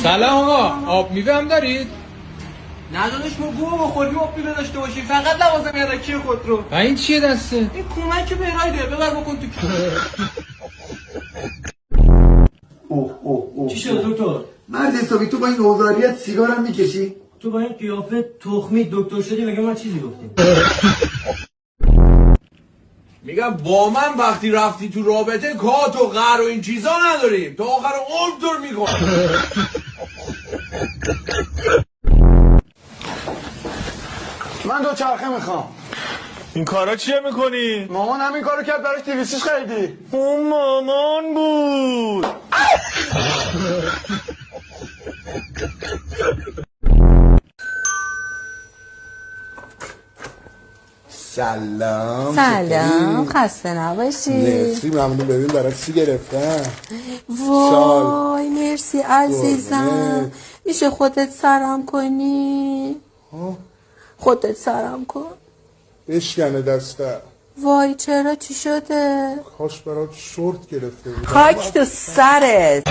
سلام آقا، آب میوه هم دارید؟ نه داداش ما گوه بخوریم آب میوه داشته باشیم، فقط لوازم یدکی خود رو. و این چیه دسته؟ این کمک برایده، ببر بکن تو. چی شد دکتر؟ مرد حسابی تو با این اوزاریت سیگار هم میکشی؟ تو با این قیافه تخمی دکتر شدی مگه ما چیزی گفتیم؟ میگم با من وقتی رفتی تو رابطه کات و قهر و این چیزا نداریم تا آخر عمر دور میکنم. من 2 چرخه میخوام. این کارا چیه میکنی؟ مامان همین کارو کرد براش 200 خریدی. اون مامان بود. سلام خسته نباشی. مرسی ممنون. ببین برات چی گرفتم. وای مرسی عزیزم. میشه خودت سرم کنی؟ خودت سرم کن. بشکنه دسته. وای چرا چی شده؟ کاش برات شورت گرفته بودم. خاک تو سرت.